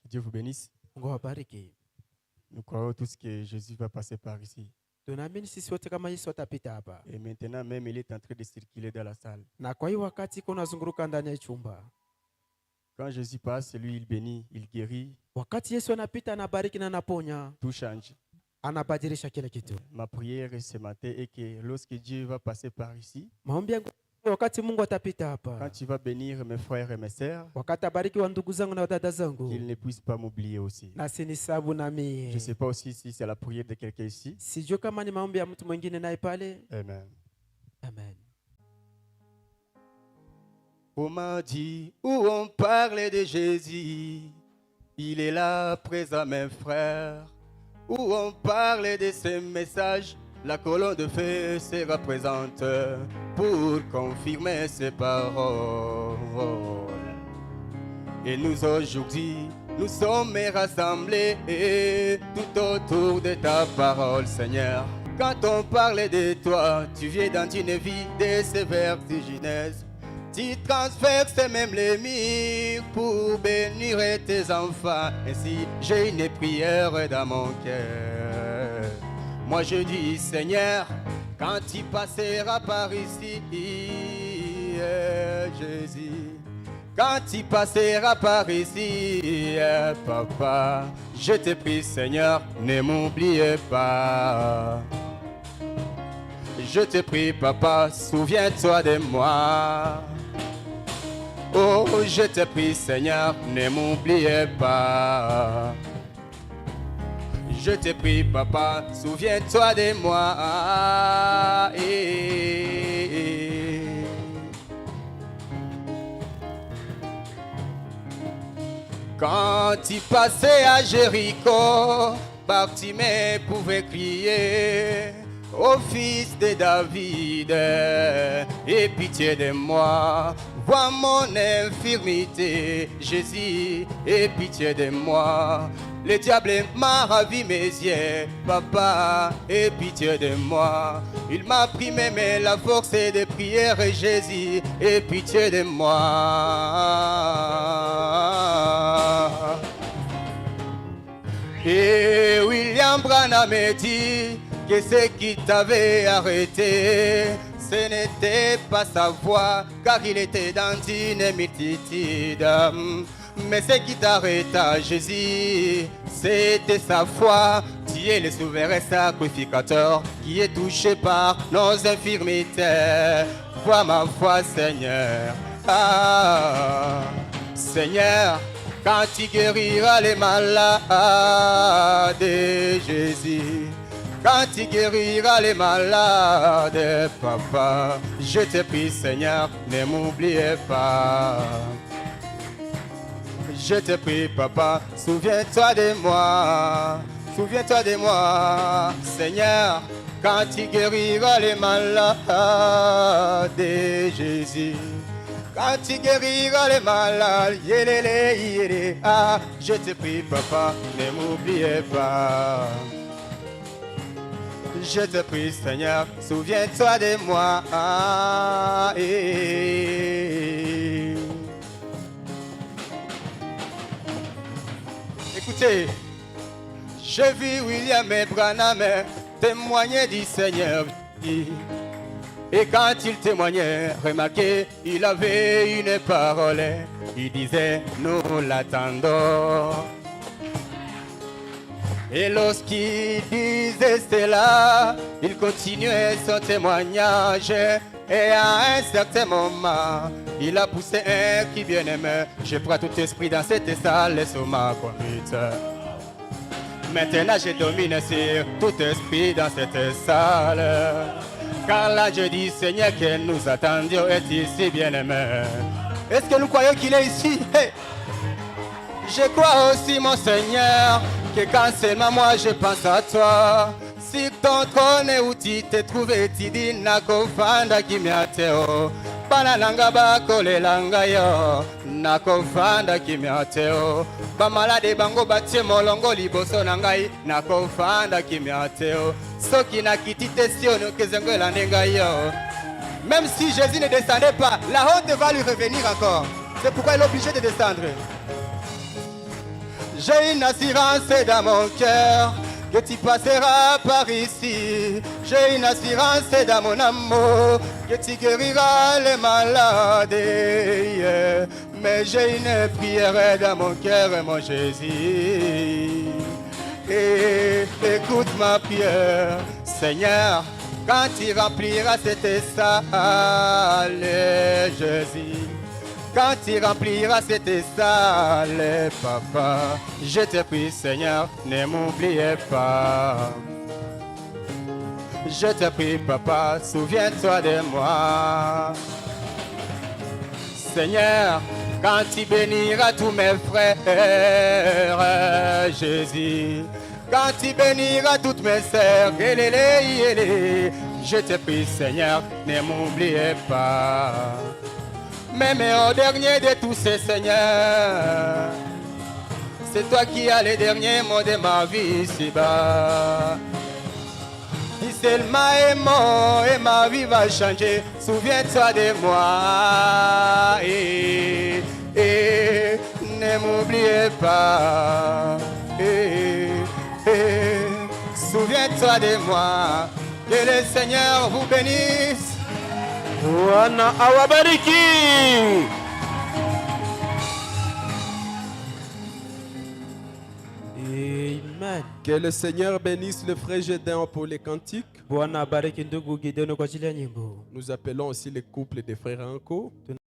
Dieu vous bénisse. Nous croyons tous que Jésus va passer par ici. Et maintenant même, il est en train de circuler dans la salle. Quand Jésus passe, lui, il bénit, il guérit. Tout change. Ma prière ce matin est que lorsque Dieu va passer par ici, quand tu vas bénir mes frères et mes sœurs, qu'ils ne puissent pas m'oublier aussi. Je ne sais pas aussi si c'est la prière de quelqu'un ici. Amen. Amen. On m'a dit où on parlait de Jésus, il est là présent mes frères. Où on parlait de ces messages, la colonne de feu sera présente pour confirmer ces paroles. Et nous aujourd'hui, nous sommes rassemblés tout autour de ta parole, Seigneur. Quand on parlait de toi, tu viens dans une vie de ces vertigineuses. Tu transverses même les murs pour bénir tes enfants. Ainsi, j'ai une prière dans mon cœur. Moi je dis, Seigneur, quand tu passeras par ici, Jésus, quand tu passeras par ici, Papa, je te prie, Seigneur, ne m'oublie pas. Je te prie, Papa, souviens-toi de moi. Oh, je te prie, Seigneur, ne m'oublie pas. Je te prie, Papa, souviens-toi de moi. Quand tu passais à Jéricho, Bartimée pouvait crier: ô fils de David, aie pitié de moi. Vois mon infirmité, Jésus, aie pitié de moi. Le diable m'a ravi mes yeux, Papa, aie pitié de moi. Il m'a pris même la force de prière, Jésus, aie pitié de moi. Et William Branham me dit que ce qui t'avait arrêté, ce n'était pas sa voix, car il était dans une multitude. Mais ce qui t'arrêta, Jésus, c'était sa foi. Tu es le souverain sacrificateur qui est touché par nos infirmités. Vois ma foi, Seigneur. Ah, Seigneur, quand tu guériras les malades, Jésus, quand tu guériras les malades, Papa, je te prie, Seigneur, ne m'oublie pas. Je te prie, Papa, souviens-toi de moi. Souviens-toi de moi, Seigneur, quand tu guériras les malades, Jésus. Quand tu guériras les malades, ah, je te prie, Papa, ne m'oublie pas. Je te prie, Seigneur, souviens-toi de moi. Écoutez, j'ai vu William Branham témoigner du Seigneur. Et quand il témoignait, remarquez, il avait une parole. Il disait, nous l'attendons. Et lorsqu'il disait cela, il continuait son témoignage. Et à un certain moment, il a poussé un qui bien aimé. Je prends tout esprit dans cette salle sous ma conduite. Maintenant je domine sur tout esprit dans cette salle. Car là je dis, Seigneur, que nous attendions est ici bien aimé. Est-ce que nous croyons qu'il est ici? Hey! Je crois aussi, mon Seigneur, que quand seulement moi je pense à toi, si ton trône est où tu t'es trouvé, tu dis Nakofanda qui m'attend. bana nanga bakolela ngai yo nakofanda kimia te o bamalade bango batie molongo liboso na ngai nakofanda kimia te o soki nakiti te sio nokezengela nde ngai yo. Même si Jésus ne descendait pas, la honte va lui revenir encore. C'est pourquoi il est obligé de descendre. J'ai une assurance dans mon cœur que tu passeras par ici. J'ai une assurance dans mon amour que tu guériras les malades. Yeah. Mais j'ai une prière dans mon cœur, mon Jésus. Et écoute ma prière, Seigneur. Quand tu rempliras cette salle, Jésus. Quand tu rempliras cette salle, papa, je te prie, Seigneur, ne m'oubliez pas. Je te prie, papa, souviens-toi de moi. Seigneur, quand tu béniras tous mes frères, Jésus. Quand tu béniras toutes mes sœurs, je te prie, Seigneur, ne m'oubliez pas. Même au dernier de tous ces seigneurs, c'est toi qui as les derniers mots de ma vie ici-bas. Si seulement est mort et ma vie va changer, souviens-toi de moi et ne m'oubliez pas. Souviens-toi de moi, que le Seigneur vous bénisse. Bwana awabariki. Amen. Que le Seigneur bénisse le frère Gédéon pour les cantiques. Bwana abariki ndugu Gideon kwa ajili ya nyimbo. Nous appelons aussi les couples des frères Anko.